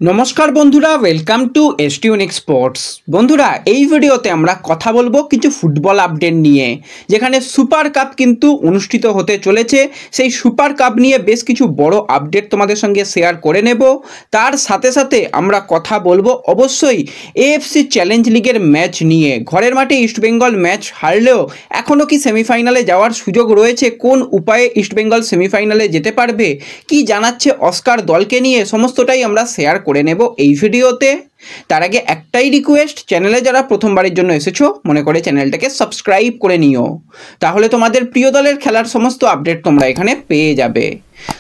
নমস্কার বন্ধুরা, welcome to এসটিউনিক sports. বন্ধুরা, এই ভিডিওতে আমরা কথা বলবো কিছু ফুটবল আপডেট নিয়ে, যেখানে সুপার কাপ কিন্তু অনুষ্ঠিত হতে চলেছে। সেই সুপার কাপ নিয়ে বেশ কিছু বড় আপডেট তোমাদের সঙ্গে শেয়ার করে নেব। তার সাথে সাথে আমরা কথা বলবো অবশ্যই এএফসি চ্যালেঞ্জ লিগের ম্যাচ নিয়ে। ঘরের মাঠে ইস্টবেঙ্গল ম্যাচ হারলেও এখনও কি সেমিফাইনালে যাওয়ার সুযোগ রয়েছে? কোন উপায়ে ইস্টবেঙ্গল সেমিফাইনালে যেতে পারবে? কি জানাচ্ছে অস্কার দলকে নিয়ে? সমস্তটাই আমরা শেয়ার করে নেব এই ভিডিওতে। তার আগে একটাই রিকোয়েস্ট, চ্যানেলে যারা প্রথমবারের জন্য এসেছো মনে করে চ্যানেলটাকে সাবস্ক্রাইব করে নিও, তাহলে তোমাদের প্রিয় দলের খেলার সমস্ত আপডেট তোমরা এখানে পেয়ে যাবে।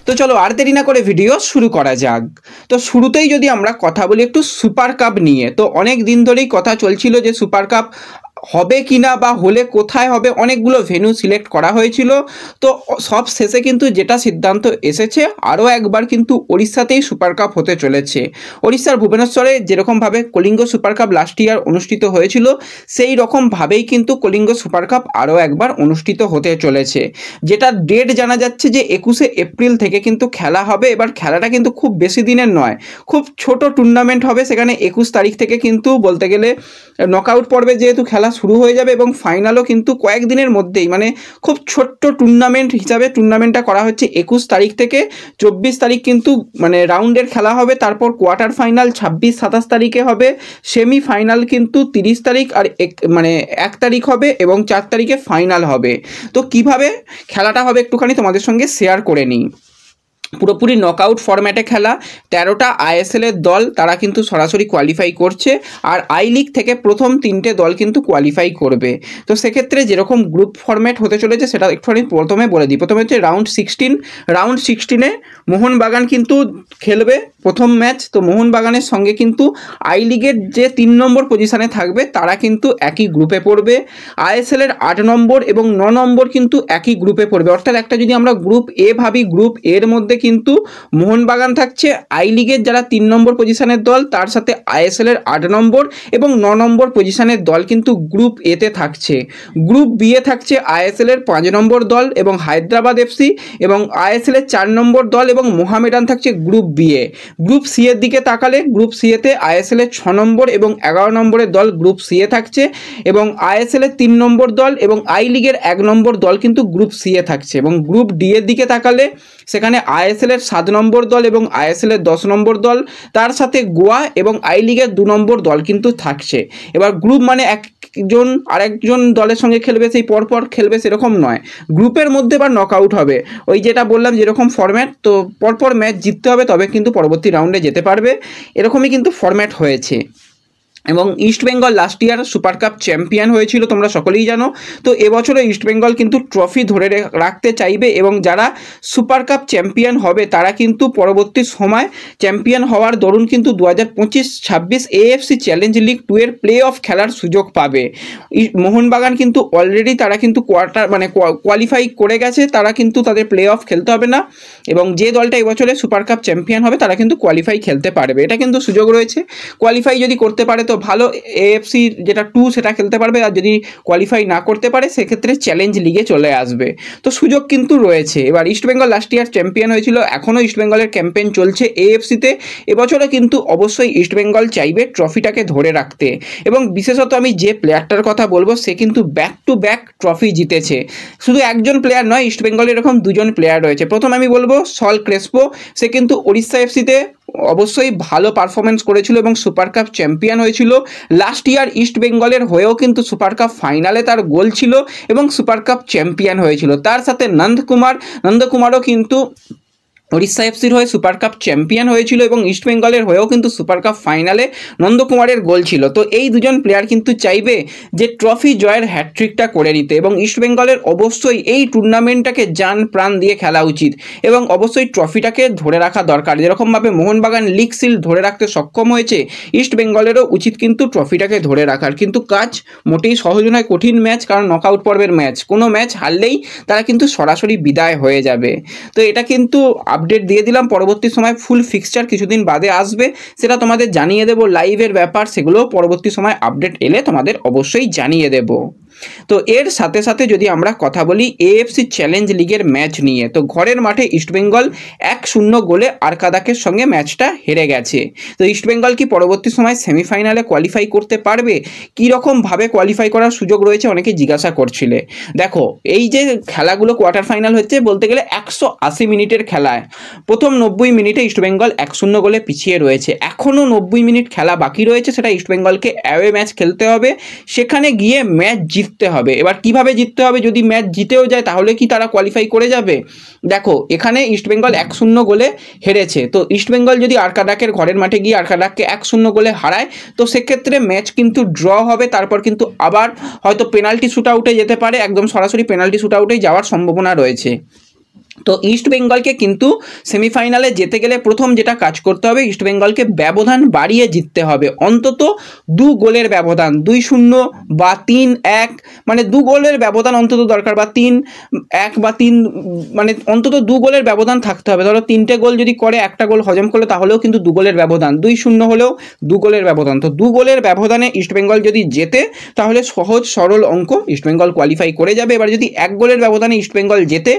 তো চলো আর দেরি না করে ভিডিও শুরু করা যাক। তো শুরুতেই যদি আমরা কথা বলি একটু সুপার কাপ নিয়ে, তো অনেক দিন ধরেই কথা চলছিল যে সুপার কাপ হবে কিনা বা হলে কোথায় হবে। অনেকগুলো ভেন্যু সিলেক্ট করা হয়েছিল, তো সব শেষে কিন্তু যেটা সিদ্ধান্ত এসেছে আরও একবার কিন্তু ওড়িশাতেই সুপার কাপ হতে চলেছে। ওড়িশার ভুবনেশ্বরে যেরকমভাবে Kalinga super cup last year অনুষ্ঠিত হয়েছিল, সেই রকমভাবেই কিন্তু কলিঙ্গ সুপার কাপ আরও একবার অনুষ্ঠিত হতে চলেছে। যেটা ডেট জানা যাচ্ছে যে 21শে এপ্রিল থেকে কিন্তু খেলা হবে। এবার খেলাটা কিন্তু খুব বেশি দিনের নয়, খুব ছোট টুর্নামেন্ট হবে। সেখানে 21 তারিখ থেকে কিন্তু বলতে গেলে নকআউট পর্বে যেহেতু খেলা শুরু হয়ে যাবে এবং ফাইনালও কিন্তু কয়েকদিনের মধ্যেই, মানে খুব ছোট্ট টুর্নামেন্ট হিসাবে টুর্নামেন্টটা করা হচ্ছে। 21 তারিখ থেকে 24 তারিখ কিন্তু মানে রাউন্ডের খেলা হবে, তারপর কোয়ার্টার ফাইনাল 26-27 তারিখে হবে, সেমিফাইনাল কিন্তু 30 তারিখ আর 1 তারিখ হবে এবং 4 তারিখে ফাইনাল হবে। তো কিভাবে খেলাটা হবে একটুখানি তোমাদের সঙ্গে শেয়ার করে নিই। পুরোপুরি নকআউট ফরম্যাটে খেলা। 13টা আইএসএলের দল তারা কিন্তু সরাসরি কোয়ালিফাই করছে, আর আই লিগ থেকে প্রথম 3টে দল কিন্তু কোয়ালিফাই করবে। তো সেক্ষেত্রে যেরকম গ্রুপ ফরম্যাট হতে চলেছে সেটা একটুখানি প্রথমে বলে দিই। প্রথমে হচ্ছে রাউন্ড 16 মোহনবাগান কিন্তু খেলবে প্রথম ম্যাচ। তো মোহনবাগানের সঙ্গে কিন্তু আই লিগের যে 3 নম্বর পজিশানে থাকবে তারা কিন্তু একই গ্রুপে পড়বে। আইএসএলের 8 নম্বর এবং 9 নম্বর কিন্তু একই গ্রুপে পড়বে। অর্থাৎ একটা যদি আমরা গ্রুপ এ ভাবি, গ্রুপ এর মধ্যে কিন্তু মোহনবাগান থাকছে আই লিগের যারা 3 নম্বর পজিশনের দল, তার সাথে আইএসএলের 8 নম্বর এবং 9 নম্বর পজিশনের দল কিন্তু গ্রুপ এতে থাকছে। গ্রুপ বি এ থাকছে আইএসএলের 5 নম্বর দল এবং হায়দ্রাবাদ এফসি, এবং আইএসএলের 4 নম্বর দল এবং মোহামেডান থাকছে group B A. Group C এর দিকে তাকালে গ্রুপ সি এতে আইএসএলের 6 নম্বর এবং 11 নম্বরের দল গ্রুপ সি এ থাকছে, এবং আইএসএলের 3 নম্বর দল এবং আই লিগের 1 নম্বর দল কিন্তু গ্রুপ সি এ থাকছে। এবং গ্রুপ ডি এর দিকে তাকালে সেখানে আইএসএলের 7 নম্বর দল এবং আইএসএলের 10 নম্বর দল, তার সাথে গোয়া এবং আই লিগের 2 নম্বর দল কিন্তু থাকছে। এবার গ্রুপ মানে একজন আরেকজন দলের সঙ্গে খেলবে, সেই পরপর খেলবে সেরকম নয়। গ্রুপের মধ্যে বা নকআউট হবে, ওই যেটা বললাম যেরকম ফরম্যাট, তো পরপর ম্যাচ জিততে হবে তবে কিন্তু পরবর্তী রাউন্ডে যেতে পারবে। এরকমই কিন্তু ফরম্যাট হয়েছে। এবং East Bengal last year super cup champion হয়েছিল, তোমরা সকলেই জানো। তো এবছরে ইস্টবেঙ্গল কিন্তু ট্রফি ধরে রাখতে চাইবে, এবং যারা সুপার কাপ চ্যাম্পিয়ন হবে তারা কিন্তু পরবর্তী সময় চ্যাম্পিয়ন হওয়ার দরুন কিন্তু 2025-26 এএফসি চ্যালেঞ্জ লিগ 2 এর প্লে অফ খেলার সুযোগ পাবে। মোহনবাগান কিন্তু অলরেডি তারা কিন্তু কোয়ালিফাই করে গেছে, তারা কিন্তু তাদের প্লে অফ খেলতে হবে না, এবং যে দলটা এবছরে সুপার কাপ চ্যাম্পিয়ন হবে তারা কিন্তু কোয়ালিফাই খেলতে পারবে। এটা কিন্তু সুযোগ রয়েছে। কোয়ালিফাই যদি করতে পারে তো ভালো, এএফসি যেটা 2 সেটা খেলতে পারবে, আর যদি কোয়ালিফাই না করতে পারে সেক্ষেত্রে চ্যালেঞ্জ লিগে চলে আসবে। তো সুযোগ কিন্তু রয়েছে। এবার ইস্টবেঙ্গল লাস্ট ইয়ার চ্যাম্পিয়ন হয়েছিল, এখনও ইস্টবেঙ্গলের ক্যাম্পেইন চলছে এএফসিতে। এবছরে কিন্তু অবশ্যই ইস্টবেঙ্গল চাইবে ট্রফিটাকে ধরে রাখতে, এবং বিশেষত আমি যে প্লেয়ারটার কথা বলবো সে কিন্তু ব্যাক টু ব্যাক ট্রফি জিতেছে। শুধু একজন প্লেয়ার নয়, ইস্টবেঙ্গলের এরকম 2জন প্লেয়ার রয়েছে। প্রথম আমি বলবো সল ক্রেসপো, সে কিন্তু ওড়িশা এফসিতে অবশ্যই ভালো পারফরমেন্স করেছিল এবং সুপার কাপ চ্যাম্পিয়ন হয়েছিল। লাস্ট ইয়ার ইস্ট বেঙ্গলের হয়েও কিন্তু সুপার কাপ ফাইনালে তার গোল ছিল এবং সুপার কাপ চ্যাম্পিয়ন হয়েছিল। তার সাথে নন্দকুমারও কিন্তু ওড়িশা এফসির হয়ে সুপার কাপ চ্যাম্পিয়ন হয়েছিল এবং ইস্টবেঙ্গলের হয়েও কিন্তু সুপার কাপ ফাইনালে নন্দকুমারের গোল ছিল। তো এই 2জন প্লেয়ার কিন্তু চাইবে যে ট্রফি জয়ের হ্যাটট্রিকটা করে নিতে, এবং ইস্টবেঙ্গলের অবশ্যই এই টুর্নামেন্টটাকে জান প্রাণ দিয়ে খেলা উচিত এবং অবশ্যই ট্রফিটাকে ধরে রাখা দরকার। যেরকমভাবে মোহনবাগান লিগ সিল ধরে রাখতে সক্ষম হয়েছে, ইস্টবেঙ্গলেরও উচিত কিন্তু ট্রফিটাকে ধরে রাখার। কিন্তু কাজ মোটেই সহজ নয়, কঠিন ম্যাচ, কারণ নকআউট পর্বের ম্যাচ। কোনো ম্যাচ হারলেই তারা কিন্তু সরাসরি বিদায় হয়ে যাবে। তো এটা কিন্তু আপডেট দিয়ে দিলাম। পরবর্তী সময় ফুল ফিক্সচার কিছুদিন বাদে আসবে, সেটা তোমাদের জানিয়ে দেব। লাইভের ব্যাপার সেগুলো পরবর্তী সময় আপডেট এলে তোমাদের অবশ্যই জানিয়ে দেব। তো এর সাথে সাথে যদি আমরা কথা বলি এএফসি চ্যালেঞ্জ লিগের ম্যাচ নিয়ে, তো ঘরের মাঠে ইস্টবেঙ্গল 1-0 গোলে আরকাদাকের সঙ্গে ম্যাচটা হেরে গেছে। তো ইস্টবেঙ্গল কি পরবর্তী সময় সেমিফাইনালে কোয়ালিফাই করতে পারবে? কী রকমভাবে কোয়ালিফাই করার সুযোগ রয়েছে অনেকে জিজ্ঞাসা করছিলে। দেখো, এই যে খেলাগুলো কোয়ার্টার ফাইনাল হচ্ছে, বলতে গেলে 180 মিনিটের খেলায় প্রথম 90 মিনিটে ইস্টবেঙ্গল 1-0 গোলে পিছিয়ে রয়েছে। এখনও 90 মিনিট খেলা বাকি রয়েছে, সেটা ইস্টবেঙ্গলকে অ্যাওয়ে ম্যাচ খেলতে হবে, সেখানে গিয়ে ম্যাচ জিততে হবে। এবার কিভাবে জিততে হবে? যদি ম্যাচ জিতেও যায় তাহলে কি তারা কোয়ালিফাই করে যাবে? দেখো, এখানে ইস্টবেঙ্গল 1-0 গোলে হেরেছে, তো ইস্টবেঙ্গল যদি আরকাদাকের ঘরের মাঠে গিয়ে আরকাদাককে 1-0 গোলে হারায়, তো সেক্ষেত্রে ম্যাচ কিন্তু ড্র হবে। তারপর কিন্তু আবার হয়তো পেনাল্টি শ্যুট আউটে যেতে পারে, একদম সরাসরি পেনাল্টি শ্যুট আউটেই যাওয়ার সম্ভাবনা রয়েছে। তো ইস্টবেঙ্গলকে কিন্তু সেমিফাইনালে যেতে গেলে প্রথম যেটা কাজ করতে হবে, ইস্টবেঙ্গলকে ব্যবধান বাড়িয়ে জিততে হবে, অন্তত 2 গোলের ব্যবধান, 2-0 বা 3-1, মানে 2 গোলের ব্যবধান অন্তত দরকার, বা 3-1 বা 3, মানে অন্তত 2 গোলের ব্যবধান থাকতে হবে। ধরো 3টে গোল যদি করে, একটা গোল হজম করলে, তাহলেও কিন্তু 2 গোলের ব্যবধান, 2-0 হলেও 2 গোলের ব্যবধান। তো 2 গোলের ব্যবধানে ইস্টবেঙ্গল যদি জেতে, তাহলে সহজ সরল অঙ্ক, ইস্টবেঙ্গল কোয়ালিফাই করে যাবে। এবার যদি 1 গোলের ব্যবধানে ইস্টবেঙ্গল জেতে,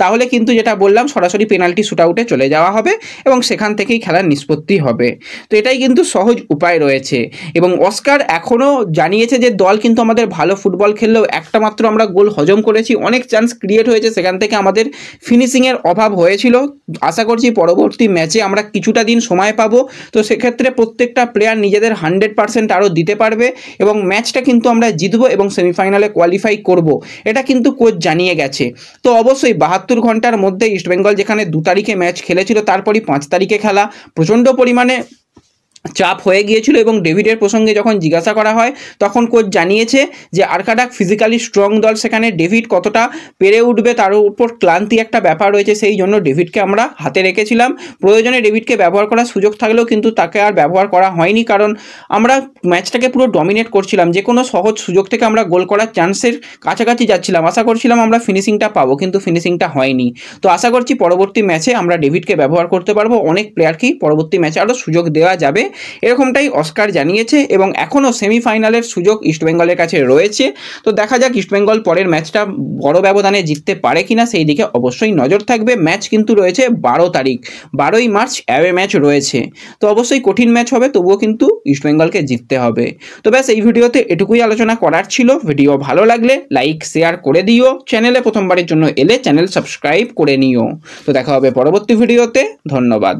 তাহলে কিন্তু যেটা বললাম সরাসরি পেনাল্টি শ্যুট আউটে চলে যাওয়া হবে এবং সেখান থেকেই খেলার নিষ্পত্তি হবে। তো এটাই কিন্তু সহজ উপায় রয়েছে। এবং অস্কার এখনও জানিয়েছে যে দল কিন্তু আমাদের ভালো ফুটবল খেললেও একটা মাত্র আমরা গোল হজম করেছি, অনেক চান্স ক্রিয়েট হয়েছে, সেখান থেকে আমাদের ফিনিশিংয়ের অভাব হয়েছিল। আশা করছি পরবর্তী ম্যাচে আমরা কিছুটা দিন সময় পাবো, তো সেক্ষেত্রে প্রত্যেকটা প্লেয়ার নিজেদের 100% আরও দিতে পারবে এবং ম্যাচটা কিন্তু আমরা জিতবো এবং সেমিফাইনালে কোয়ালিফাই করব, এটা কিন্তু কোচ জানিয়ে গেছে। তো অবশ্যই 72 ঘন্টার মধ্যে ইস্টবেঙ্গল যেখানে 2 তারিখে ম্যাচ খেলেছিল, তারপরই 5 তারিখে খেলা, প্রচণ্ড পরিমাণে চাপ হয়ে গিয়েছিল এবং ডেভিডের প্রসঙ্গে যখন জিজ্ঞাসা করা হয়, তখন কোচ জানিয়েছে যে আরকাদাক ফিজিক্যালি স্ট্রং দল, সেখানে ডেভিড কতটা পেরে উঠবে তার উপর ক্লান্তি একটা ব্যাপার রয়েছে, সেই জন্য ডেভিডকে আমরা হাতে রেখেছিলাম। প্রয়োজনে ডেভিডকে ব্যবহার করার সুযোগ থাকলেও কিন্তু তাকে আর ব্যবহার করা হয়নি, কারণ আমরা ম্যাচটাকে পুরো ডমিনেট করছিলাম, যে কোনো সহজ সুযোগ থেকে আমরা গোল করার চান্সের কাছাকাছি যাচ্ছিলাম, আশা করছিলাম আমরা ফিনিশিংটা পাবো, কিন্তু ফিনিশিংটা হয়নি। তো আশা করছি পরবর্তী ম্যাচে আমরা ডেভিডকে ব্যবহার করতে পারবো, অনেক প্লেয়ারকেই পরবর্তী ম্যাচে আরও সুযোগ দেওয়া যাবে, এরকমটাই অস্কার জানিয়েছে। এবং এখনও সেমিফাইনালের সুযোগ ইস্টবেঙ্গলের কাছে রয়েছে। তো দেখা যাক ইস্টবেঙ্গল পরের ম্যাচটা বড় ব্যবধানে জিততে পারে কিনা, সেই দিকে অবশ্যই নজর থাকবে। ম্যাচ কিন্তু রয়েছে 12 তারিখ, 12ই মার্চ অ্যাওয়ে ম্যাচ রয়েছে, তো অবশ্যই কঠিন ম্যাচ হবে, তবুও কিন্তু ইস্টবেঙ্গলকে জিততে হবে। তো ব্যাস, এই ভিডিওতে এটুকুই আলোচনা করার ছিল। ভিডিও ভালো লাগলে লাইক শেয়ার করে দিও, চ্যানেলে প্রথমবারের জন্য এলে চ্যানেল সাবস্ক্রাইব করে নিও। তো দেখা হবে পরবর্তী ভিডিওতে, ধন্যবাদ।